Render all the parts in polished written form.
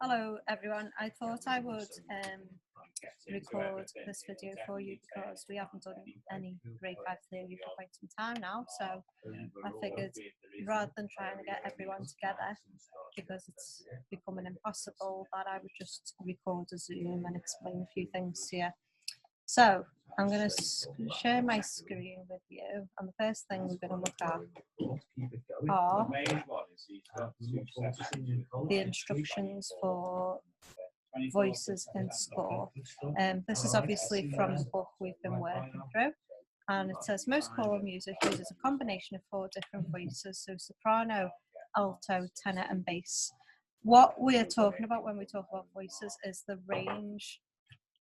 Hello everyone, I thought I would record this video for you because we haven't done any grade 5 theory for quite some time now, so I figured rather than trying to get everyone together because it's becoming impossible, that I would just record a Zoom and explain a few things to you. So I'm going to share my screen with you, and the first thing we're going to look at are the instructions for voices in score. This is obviously from the book we've been working through, and it says most choral music uses a combination of 4 different voices, so soprano, alto, tenor and bass. What we're talking about when we talk about voices is the range.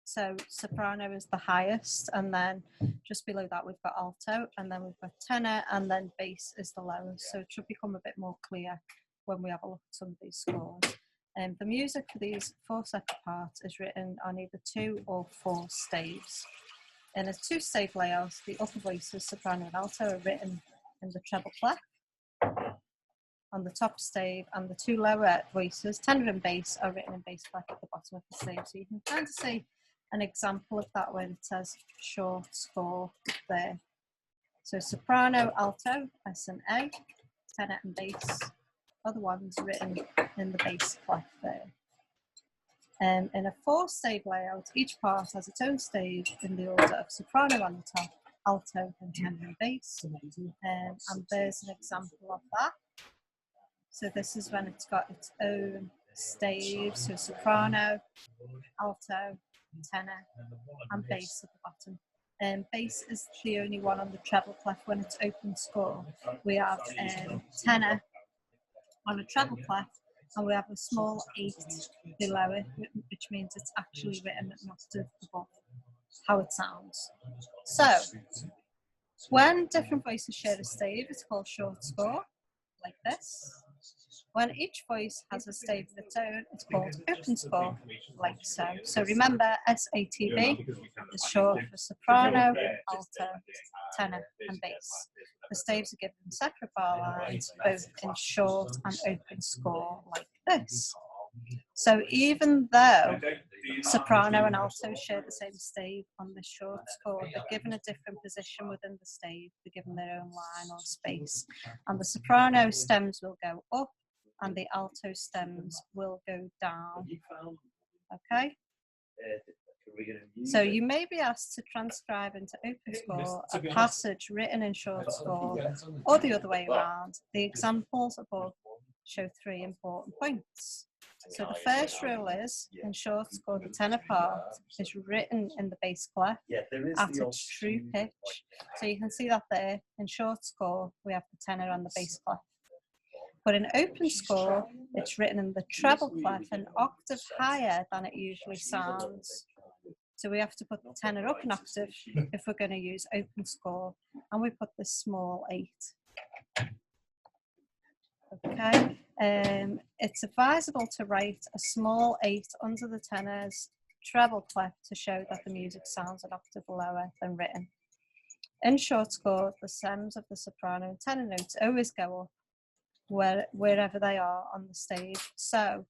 So soprano is the highest, and then just below that we've got alto, and then we've got tenor, and then bass is the lowest. So it should become a bit more clear when we have a look at some of these scores. The music for these 4 separate parts is written on either 2 or 4 staves. In a 2-stave layout, the upper voices, soprano and alto, are written in the treble clef on the top stave, and the 2 lower voices, tenor and bass, are written in bass clef at the bottom of the stave. So you can kind of see an example of that when it says short score there. So soprano, alto, S and A, tenor and bass are the ones written in the bass clef there. In a 4-stave layout, each part has its own stave in the order of soprano on the top, alto and tenor and bass. And there's an example of that. So this is when it's got its own stave, so soprano, alto, tenor and bass at the bottom. Bass is the only one on the treble clef when it's open score. We have tenor on a treble clef, and we have a small 8 below it, which means it's actually written an octave above how it sounds. So when different voices share a stave, it's called short score, like this. When each voice has a stave of its own, it's called open score, like so. So remember, SATB is short for soprano, alto, tenor and bass. The staves are given separate bar lines, both in short and open score, like this. So even though soprano and alto share the same stave on the short score, they're given a different position within the stave, they're given their own line or space, and the soprano stems will go up and the alto stems will go down. Okay? So you may be asked to transcribe into open score a passage written in short score, or the other way around. The examples above show 3 important points. So the first rule is, in short score, the tenor part is written in the bass clef at its true pitch. So you can see that there. In short score, we have the tenor and the bass clef. But in open score, it's written in the treble clef an octave higher than it usually sounds. So we have to put the tenor up an octave if we're going to use open score, and we put this small 8. Okay, it's advisable to write a small 8 under the tenor's treble clef to show that the music sounds an octave lower than written. In short score, the stems of the soprano and tenor notes always go up wherever they are on the stave, so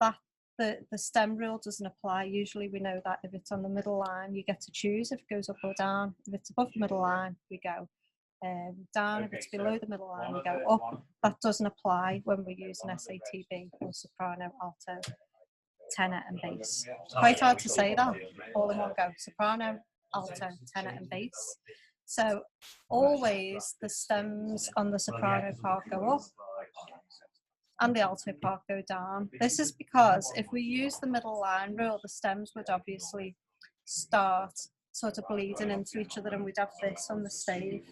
that the stem rule doesn't apply. Usually we know that if it's on the middle line, you get to choose if it goes up or down. If it's above the middle line, we go down. If it's below the middle line, we go up. That doesn't apply when we're using SATB or soprano, alto, tenor and bass. It's quite hard to say that all in one go. Soprano, alto, tenor and bass. So always the stems on the soprano part go up and the alto part go down. This is because if we use the middle line rule, the stems would obviously start sort of bleeding into each other, and we'd have this on the stave.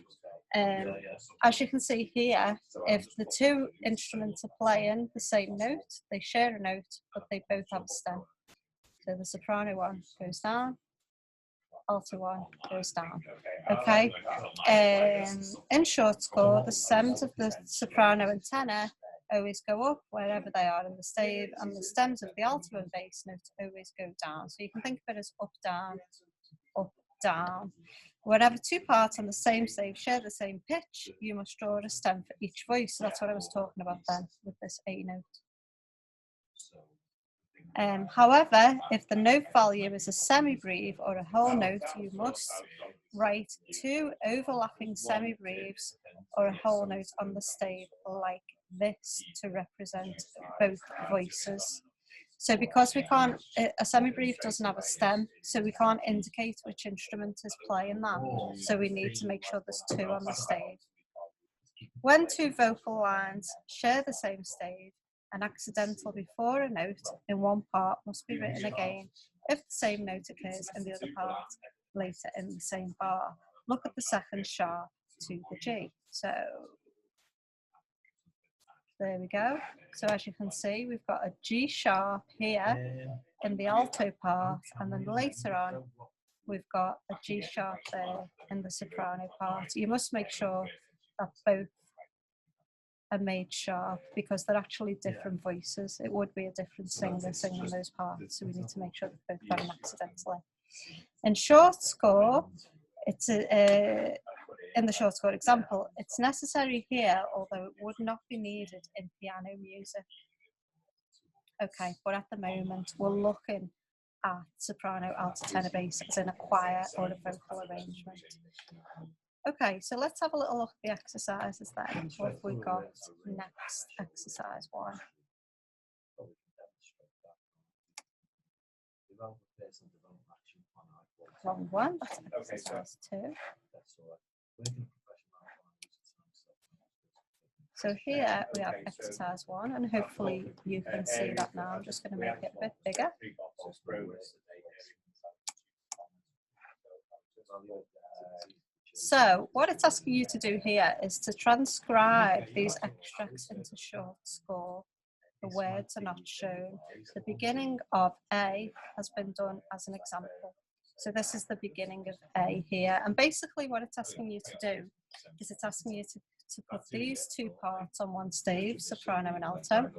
As you can see here, if the 2 instruments are playing the same note, they share a note, but they both have a stem. So the soprano one goes down, alto one goes down. Okay. In short score, the stems of the soprano and tenor always go up wherever they are in the stave, and the stems of the alto and bass notes always go down. So you can think of it as up, down, up, down. Wherever 2 parts on the same stave share the same pitch, you must draw a stem for each voice. So that's what I was talking about then with this A note. However, if the note value is a semibreve or a whole note, you must write 2 overlapping semibrieves or a whole note on the stave like this to represent both voices. So because we can't, a semibreve doesn't have a stem, so we can't indicate which instrument is playing that. So we need to make sure there's 2 on the stave. When 2 vocal lines share the same stave, an accidental before a note in one part must be written again if the same note occurs in the other part later in the same bar. Look at the second sharp to the G. So there we go. So as you can see, we've got a G sharp here in the alto part, and then later on, we've got a G sharp there in the soprano part. You must make sure that both are made sharp because they're actually different voices. It would be a different singer singing those parts, so we need to make sure that both are an accidental. In short score, it's in the short score example, it's necessary here, although it would not be needed in piano music. Okay, but at the moment we're looking at soprano, alto, tenor, bass as in a choir or a vocal arrangement. Okay, so let's have a little look at the exercises then. What have we got next? Exercise 1. Wrong one, that's exercise 2. So here we have exercise 1, and hopefully you can see that now. I'm just going to make it a bit bigger. So what it's asking you to do here is to transcribe these extracts into short score. The words are not shown. The beginning of A has been done as an example. So this is the beginning of A here. And basically what it's asking you to do is it's asking you to put these 2 parts on one stave, soprano and alto,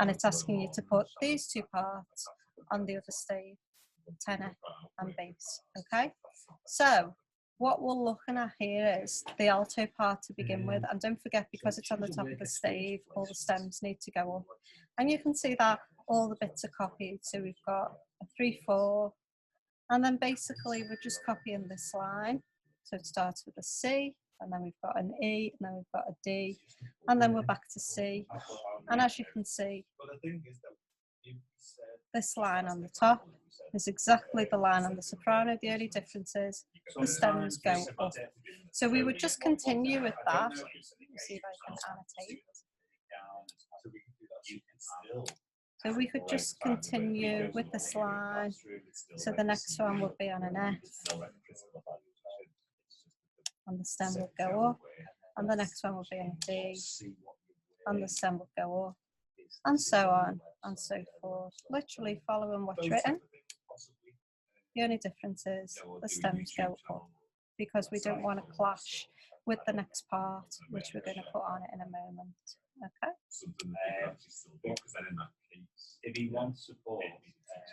and it's asking you to put these 2 parts on the other stave, tenor and bass. Okay, so what we're looking at here is the alto part to begin with, and don't forget, because it's on the top of the stave, all the stems need to go up, and you can see that all the bits are copied. So we've got a 3/4, and then basically we're just copying this line. So it starts with a C, and then we've got an E, and then we've got a D, and then we're back to C. And as you can see, this line on the top is exactly the line on the soprano. The only difference is the stems go up. So we would just continue with that. Let me see if I can annotate. So we could just continue with this line. So the next one would be on an F, and the stem would go up, and the next one would be on a D, and the stem would go up, and so on and so forth, literally following what's written. The only difference is the stems go up because we don't want to clash with the next part, which we're going to put on it in a moment. Okay.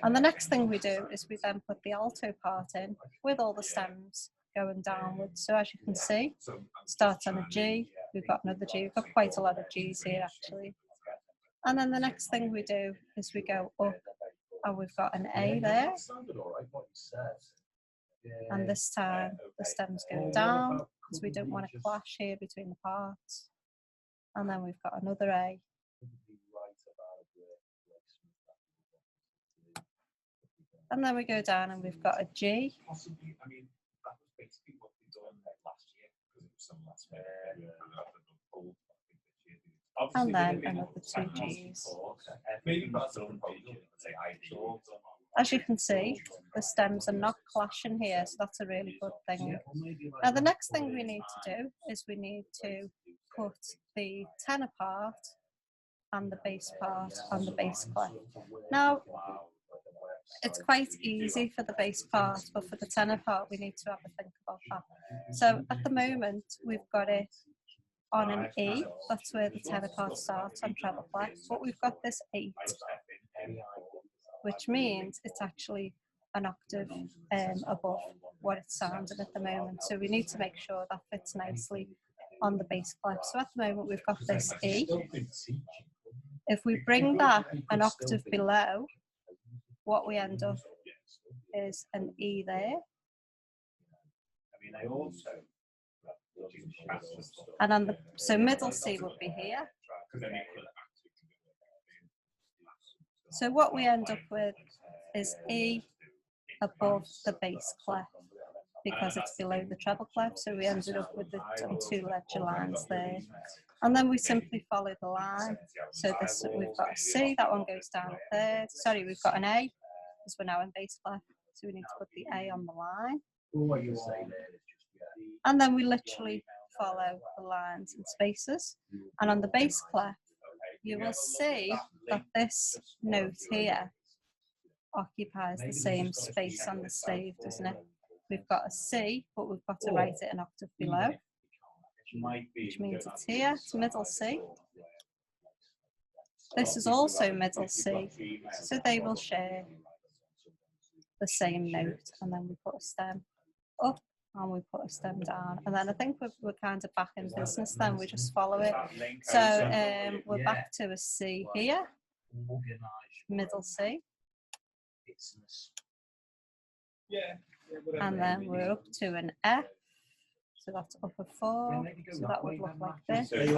And the next thing we do is we then put the alto part in with all the stems going downwards. So as you can see, it starts on a G, we've got another G, we've got quite a lot of G's here actually. And then the next thing we do is we go up, and we've got an A there. And this time the stems go down because we don't want to clash here between the parts. And then we've got another A. And then we go down and we've got a G. And then another 2 G's. As you can see, the stems are not clashing here, so that's a really good thing. Now the next thing we need to do is we need to put the tenor part and the bass part on the bass clef. Now, it's quite easy for the bass part, but for the tenor part, we need to have a think about that. So at the moment, we've got it on an E, that's where the tenor part starts on treble clef, but we've got this 8, which means it's actually an octave above what it's sounding at the moment. So we need to make sure that fits nicely on the bass clef. So at the moment, we've got this E. If we bring that an octave below, what we end up is an E there. And on the, so middle C would be here. So what we end up with is E above the bass clef because it's below the treble clef. So we ended up with the two ledger lines there. And then we simply follow the line. So this, we've got a C, that one goes down a third. Sorry, we've got an A because we're now in bass clef. So we need to put the A on the line. And then we literally follow the lines and spaces. And on the bass clef, you will see that this note here occupies the same space on the stave, doesn't it? We've got a C, but we've got to write it an octave below, which means it's here, it's middle C. This is also middle C, so they will share the same note, and then we put a stem up and we put a stem down, and then I think we're kind of back in business then, we just follow it. So we're back to a C here, middle C, and then we're up to an F, so that's upper 4, so that would look like this. And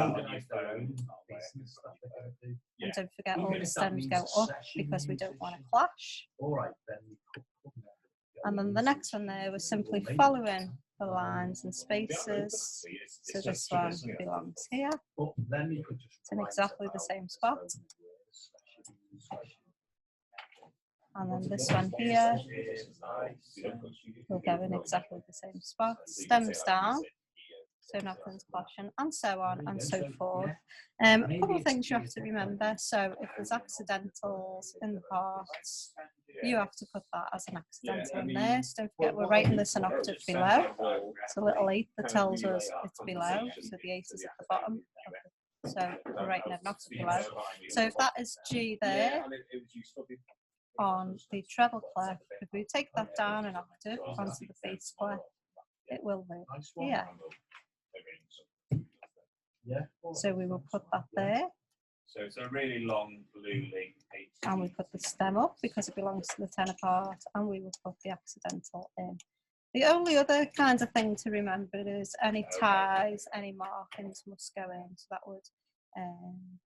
don't forget all the stems go up because we don't want to clash. And then the next one there, we're simply following the lines and spaces. So this one belongs here. It's in exactly the same spot. And then this one here will go in exactly the same spot. Stems down, so nothing's clashing, and so on and so forth. A couple of things you have to remember. So if there's accidentals in the parts, you have to put that as an accidental in there. So don't forget, we're writing this an octave below. It's a little 8 that tells us it's below. So the 8 is at the bottom. So we're writing an octave below. So if that is G there on the treble clef, if we take that down an octave onto the bass clef, it will be here. So we will put that there. So it's a really long blue link. And we put the stem up because it belongs to the tenor part, and we will put the accidental in. The only other kind of thing to remember is any ties, any markings must go in. So that would,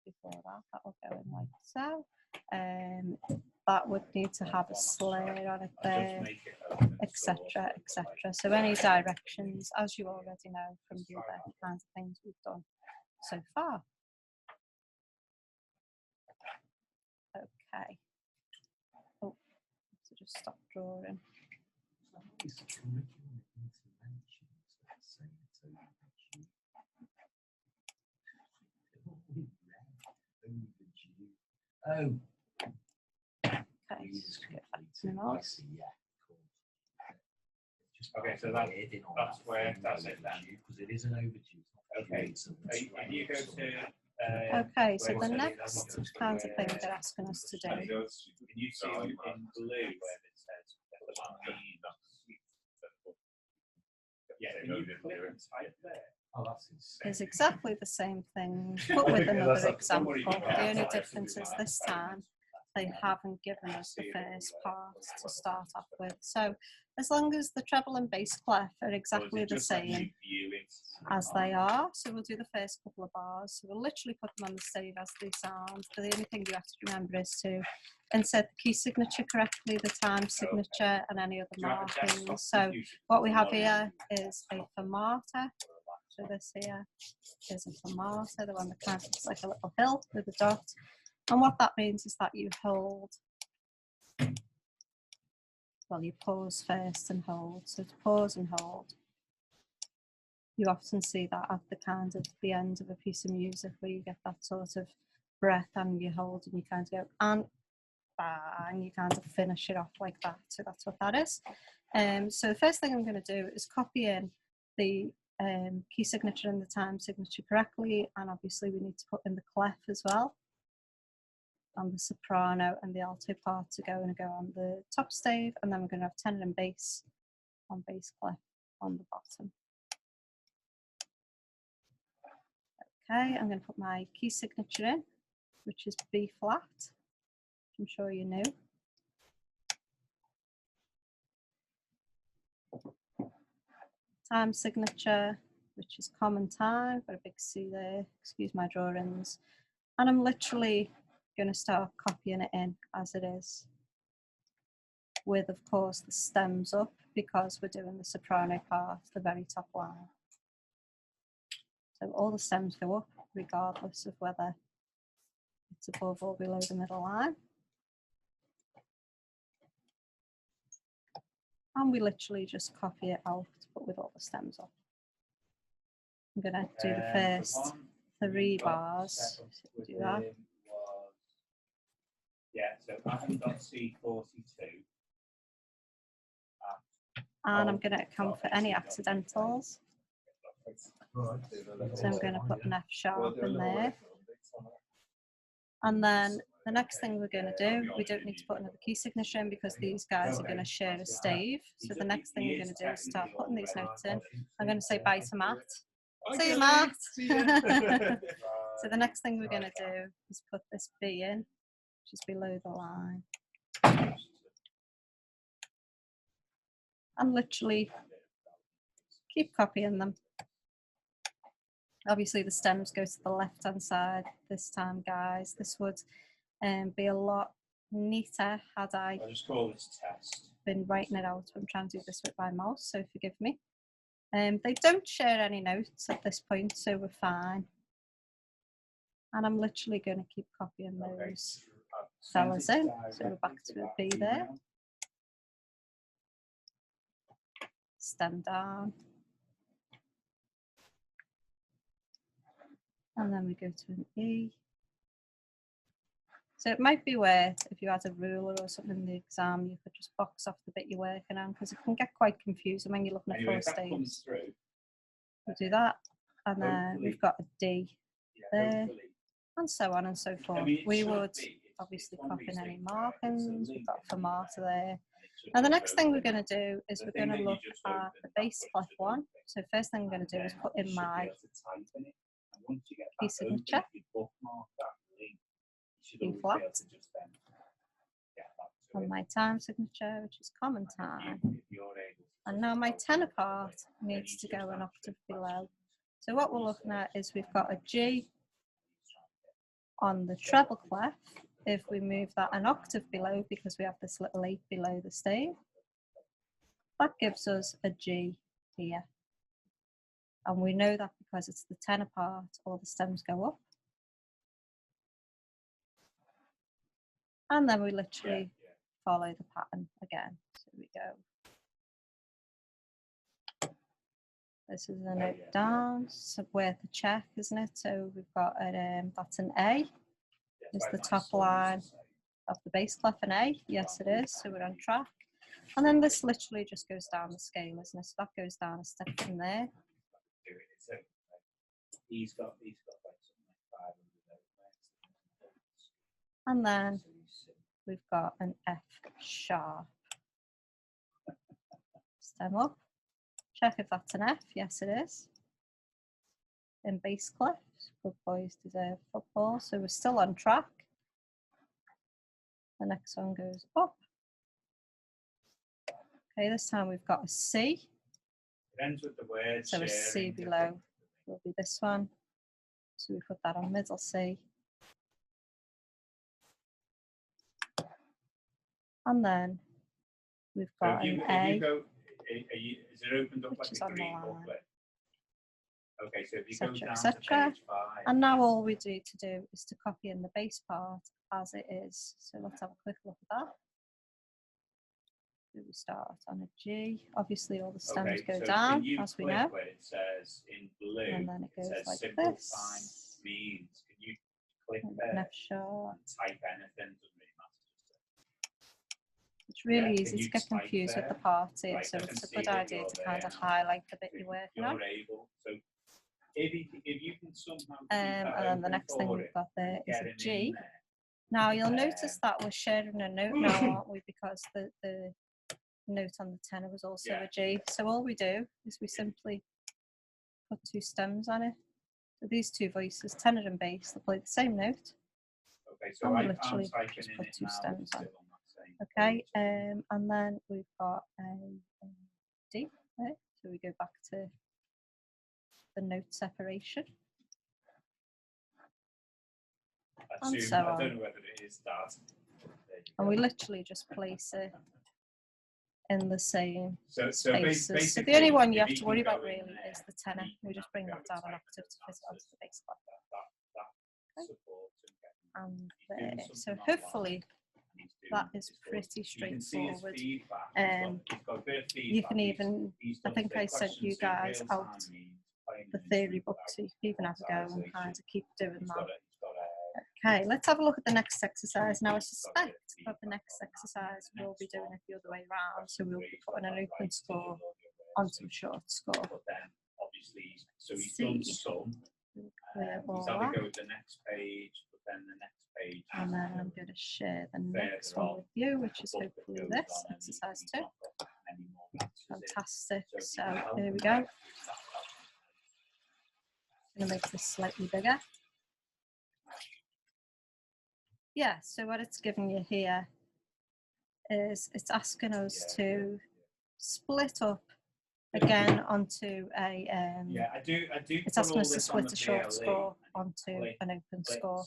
before that will go in like so. That would need to have a slur on it there, etc., etc. So any directions, as you already know from the other kinds of things we've done so far. Okay. Oh, so just stop drawing. Oh. Okay, just get back to notes. Okay, so that's where that's it then. Because it is an overdue. Okay, if you go to okay, so the next kind of thing they're asking us to do. Can you see in blue where it says is exactly the same thing, but with another example. The only difference is this time they haven't given us the first part to start off with. So as long as the treble and bass clef are exactly the same as they are, so we'll do the first couple of bars. So we'll literally put them on the stave as they sound. But the only thing you have to remember is to insert the key signature correctly, the time signature, and any other markings. So what we have here is a fermata. So this here is a fermata, the one that kind of looks like a little hill with a dot. And what that means is that you hold, well, you pause first and hold. So to pause and hold, you often see that at the kind of the end of a piece of music where you get that sort of breath and you hold and you kind of go and bang, you kind of finish it off like that. So that's what that is. So the first thing I'm going to do is copy in the key signature and the time signature correctly, and obviously we need to put in the clef as well, and the soprano and the alto part to go on the top stave, and then we're going to have tenor and bass on bass clef on the bottom. Okay, I'm going to put my key signature in, which is B flat, which I'm sure you know. time signature, which is common time. Got a big C there, excuse my drawings. And I'm literally going to start copying it in as it is, with, of course, the stems up, because we're doing the soprano part, the very top line. So all the stems go up, regardless of whether it's above or below the middle line. And we literally just copy it out, but with all the stems up. I'm going to do the first 3 bars. So do that. Yeah, so Adam.C42. And I'm going to account for any accidentals. So I'm going to put an F sharp in there. And then the next thing we're going to do, we don't need to put another key signature in because these guys are going to share a stave. So the next thing we're going to do is start putting these notes in. I'm going to say bye to Matt. See you, Matt. So the next thing we're going to do is put this B in, which is below the line. And literally keep copying them. Obviously the stems go to the left hand side this time, guys. This would be a lot neater had I just call this test. Been writing it out. I'm trying to do this with my mouse, so forgive me. They don't share any notes at this point, so we're fine. And I'm literally going to keep copying those fellas in. So we're back to a B there. Stem down. And then we go to an E. So it might be worth, if you had a ruler or something in the exam, you could just box off the bit you're working on, because it can get quite confusing when you're looking at full staves. We'll do that. And then we've got a D there, and so on and so forth. We would obviously copy in any markings. We've got a fermata there. Now the next thing we're going to do is we're going to look at the bass clef one. So first thing I'm going to do is put in my key signature, B flat, and my time signature, which is common time. And now my tenor part needs to go an octave below. So what we're looking at is we've got a G on the treble clef. If we move that an octave below, because we have this little 8 below the stave, that gives us a G here. And we know that because it's the tenor part, all the stems go up. And then we literally follow the pattern again. So we go. This is a note down, so worth a check, isn't it? So we've got that's an A. Is the top line of the bass clef an A? Yes, it is. So we're on track. And then this literally just goes down the scale, isn't it? So that goes down a step from there. And then we've got an F sharp. Stem up. Check if that's an F. Yes, it is. In bass clef. Good boys deserve football. So we're still on track. The next one goes up. Okay, this time we've got a C. It ends with the word so a C below will be this one. So we put that on middle C. And then we've got an A. Is it opened up which is like on a the green line. booklet? Okay, so if you etc., go down etc. to page 5. And now all we need to do is to copy in the bass part as it is. So let's have a quick look at that. So we start on a G. Obviously all the stems go so down, can you as we click know. where it says in blue, And then it goes says like simple this. time means. Can you click And there an and F sharp. type anything? Doesn't really matter. It's really Yeah, easy can to you get type confused with the there? parts here, Right, so I can it's a see good that idea you're to kind of there. highlight the bit you're working on. You're able. So if you can somehow keep And that then the open next thing for we've it got there and is get a him in G. there. Now you'll notice that we're sharing a note now, aren't we? Because the note on the tenor was also a G. So all we do is we simply put 2 stems on it. So these 2 voices, tenor and bass, they play the same note. Okay, so And we I'm literally typing just in put it 2 now, stems it's on. still on that same Okay, page. and then we've got a D there. So we go back to the note separation. And so I on. don't know whether it is that. And we literally just place it in the same So spaces. So the only one you have to worry about really is the tenor. We just bring that down an octave to fit it onto the bass clef. And there. So hopefully that is pretty straightforward. You can even, I think I sent you guys out the theory book, so you can even have a go and kind of keep doing that. Okay, let's have a look at the next exercise. Now I suspect that the next exercise we'll be doing it the other way around, so we'll be putting an open score onto a short score. So he's done some. Clear all He's had that. to go to the next page, but then the next page. And then I'm going to share the next one with you, which is hopefully this, exercise 2. Fantastic. So here we go. I'm going to make this slightly bigger. Yeah, so what it's giving you here is it's asking us to split up again onto a it's asking us to split a short score onto an open score.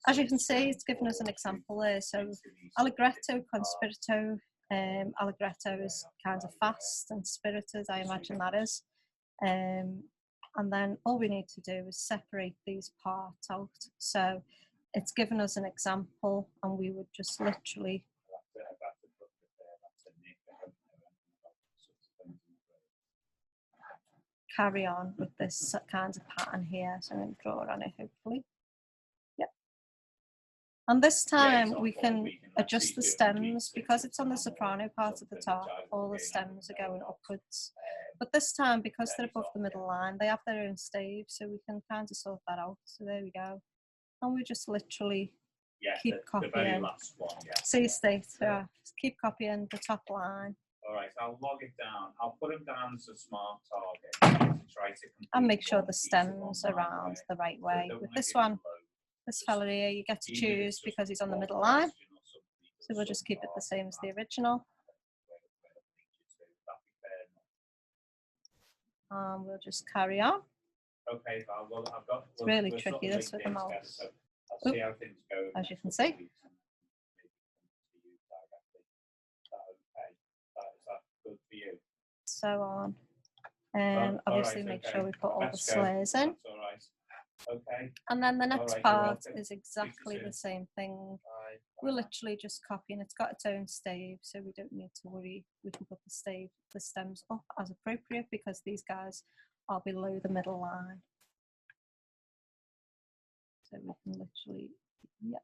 As you can see, it's given us an example there. So allegretto con spirito. Allegretto is kind of fast, and spirited, I imagine that is. And then all we need to do is separate these parts out. So it's given us an example, and we would just literally carry on with this kind of pattern here. So I'm going to draw on it, hopefully. Yep. And this time we can adjust the stems because it's on the soprano part at the top. All the stems are going upwards. But this time, because they're above the middle line, they have their own stave, so we can kind of sort that out. So there we go. And we just literally keep copying. The very last one, See state, keep copying the top line. All right, I'll log it down. I'll put them down as a smart target to try to and make sure the stems are round the right way. With this one, this fella here, you get to choose because he's on the middle line. So we'll just keep it the same as the original. And we'll just carry on. Okay, well, I've got. It's really tricky this with the mouse. Oop, as you can see. So on. And obviously make sure we put all the slares in. Okay. And then the next part is exactly the same thing. We're literally just copying. It's got its own stave, so we don't need to worry. We can put the stems up as appropriate because these guys are below the middle line. So we can literally, yep.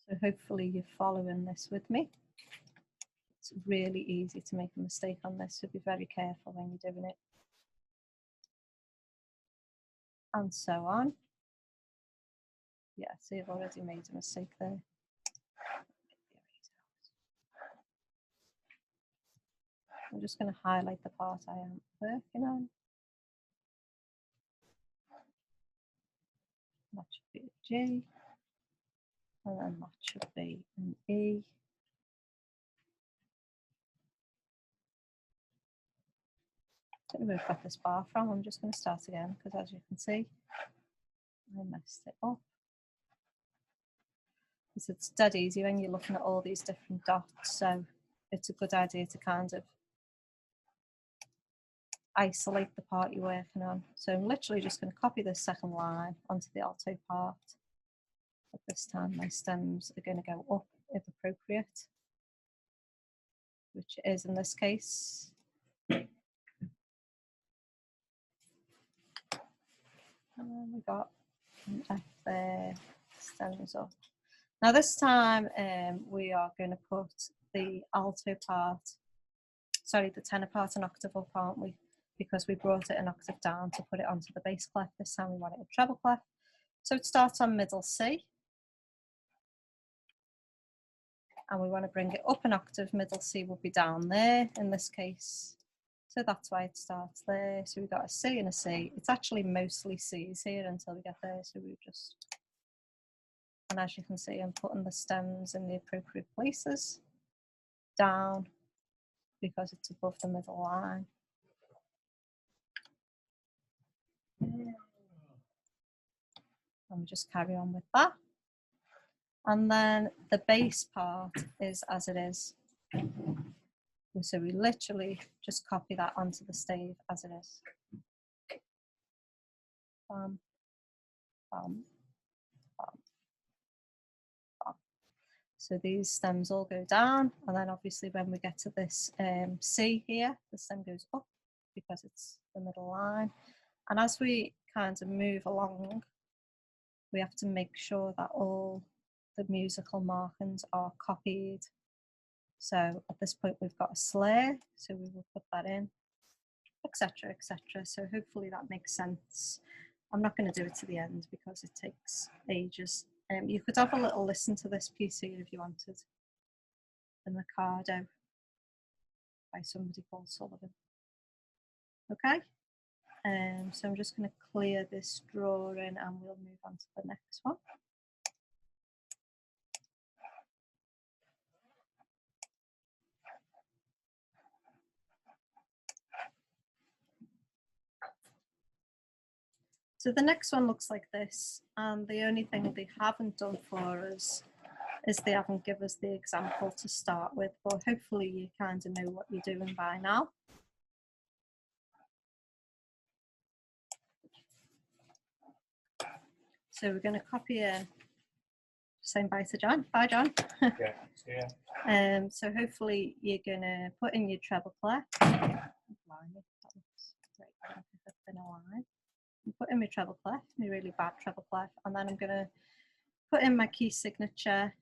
So hopefully you're following this with me. It's really easy to make a mistake on this, so be very careful when you're doing it. And so on. Yeah, so you've already made a mistake there. I'm just going to highlight the part I am working on. That should be a G. And then that should be an E. I don't know where I've got this bar from. I'm just going to start again because, as you can see, I messed it up. Because it's dead easy when you're looking at all these different dots. So it's a good idea to kind of isolate the part you're working on. So I'm literally just going to copy this second line onto the alto part. But this time my stems are going to go up if appropriate, which it is in this case. And we got an F there, stems up. Now this time we are going to put the alto part, sorry, the tenor part an octave up, aren't we? Because we brought it an octave down to put it onto the bass clef. This time we want it a treble clef. So it starts on middle C. And we want to bring it up an octave. Middle C will be down there in this case. So that's why it starts there. So we've got a C and a C. It's actually mostly C's here until we get there. So we just And as you can see, I'm putting the stems in the appropriate places, down, because it's above the middle line. And we just carry on with that. And then the base part is as it is. So we literally just copy that onto the stave as it is. Bam, bam, bam, bam. So these stems all go down, and then obviously when we get to this C here, the stem goes up because it's the middle line. And as we kind of move along, we have to make sure that all the musical markings are copied. So at this point we've got a slur, so we will put that in, etc, etc. So hopefully that makes sense. I'm not going to do it to the end because it takes ages. You could have a little listen to this piece here if you wanted. The Mikado by somebody called Sullivan. Okay, so I'm just going to clear this drawing and we'll move on to the next one. So the next one looks like this, and the only thing they haven't done for us is they haven't given us the example to start with, but hopefully you kind of know what you're doing by now. So we're going to copy in, saying bye to John. Bye, John. Yeah, see ya. So hopefully you're going to put in your treble clef. Put in my treble clef, my really bad treble clef, and then I'm going to put in my key signature,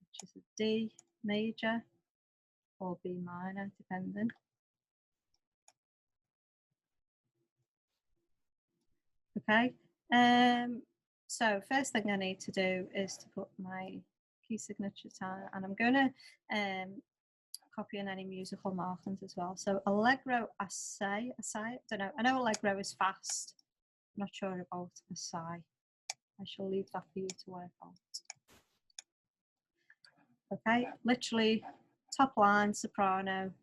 which is a D major or B minor, depending. Okay, so first thing I need to do is to put my key signature down, and I'm going to copy in any musical markings as well. So Allegro assai, I don't know. I know Allegro is fast. I'm not sure about assai. I shall leave that for you to work out. Okay, literally top line soprano. I'm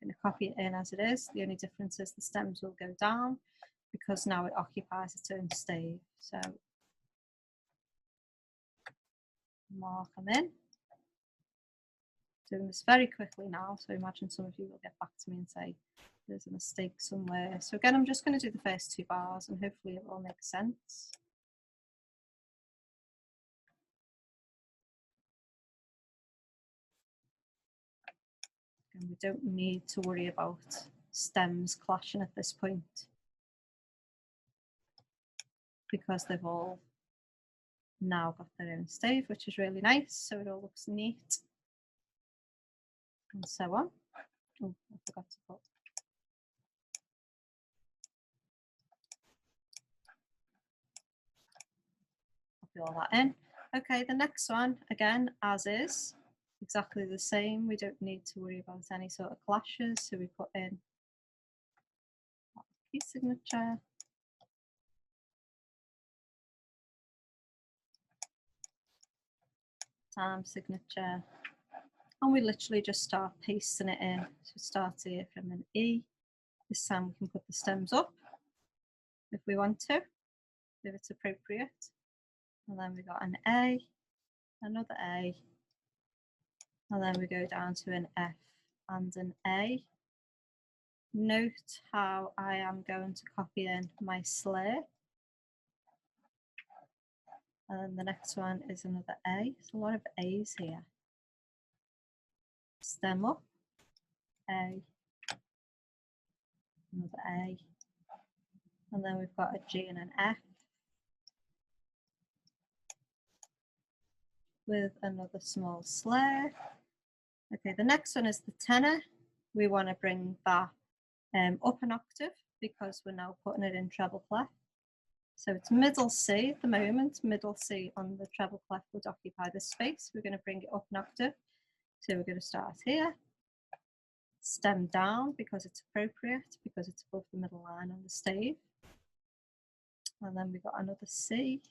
going to copy it in as it is. The only difference is the stems will go down because now it occupies its own stave. So mark them in. Doing this very quickly now, so imagine some of you will get back to me and say there's a mistake somewhere. So again, I'm just going to do the first two bars and hopefully it will make sense. And we don't need to worry about stems clashing at this point because they've all now got their own stave, which is really nice. So it all looks neat. And so on. Oh, I forgot to put. Copy all that in. Okay, the next one, again, as is, exactly the same. We don't need to worry about any sort of clashes. So we put in key signature. Time signature. And we literally just start pasting it in. So start here from an E. This time we can put the stems up if we want to, if it's appropriate. And then we got an A, another A, and then we go down to an F and an A. Note how I am going to copy in my slur. And then the next one is another A. There's a lot of A's here. Stem up, A, another A, and then we've got a G and an F with another small slur. Okay, the next one is the tenor. We want to bring that up an octave because we're now putting it in treble clef. So it's middle C at the moment. Middle C on the treble clef would occupy this space. We're going to bring it up an octave. So we're going to start here. Stem down because it's appropriate, because it's above the middle line on the stave. And then we've got another C.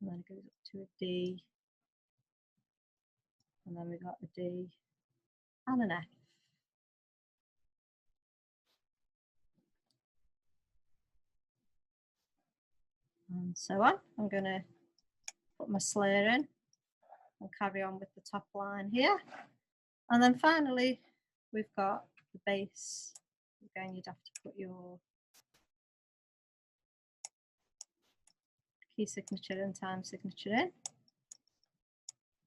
and then it goes up to a D, and then we got a D and an F. And so on. I'm going to put my slur in and carry on with the top line here. And then finally, we've got the bass. Again, you'd have to put your key signature and time signature in.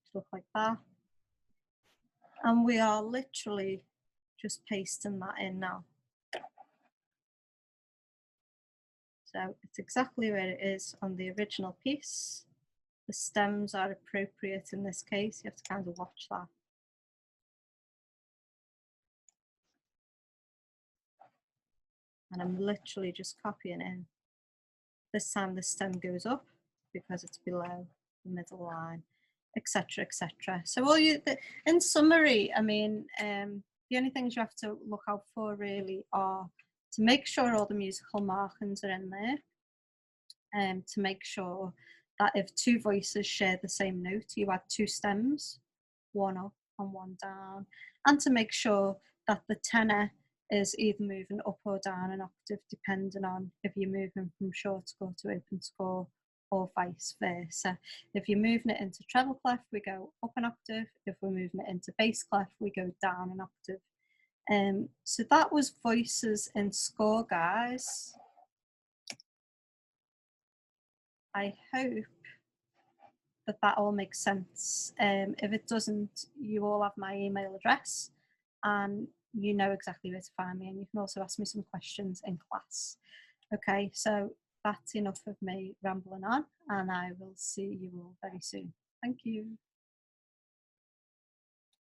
Just look like that. And we are literally just pasting that in now. So it's exactly where it is on the original piece. The stems are appropriate in this case. You have to kind of watch that. And I'm literally just copying in. This time the stem goes up because it's below the middle line, etc., etc. So all in summary, I mean, the only things you have to look out for really are to make sure all the musical markings are in there, and to make sure that if two voices share the same note, you add two stems, one up and one down, and to make sure that the tenor is either moving up or down an octave, depending on if you're moving from short score to open score or vice versa. If you're moving it into treble clef, we go up an octave. If we're moving it into bass clef, we go down an octave. So that was voices in score, guys. I hope that all makes sense. If it doesn't, you all have my email address and you know exactly where to find me, and you can also ask me some questions in class. Okay, so that's enough of me rambling on, and I will see you all very soon. Thank you.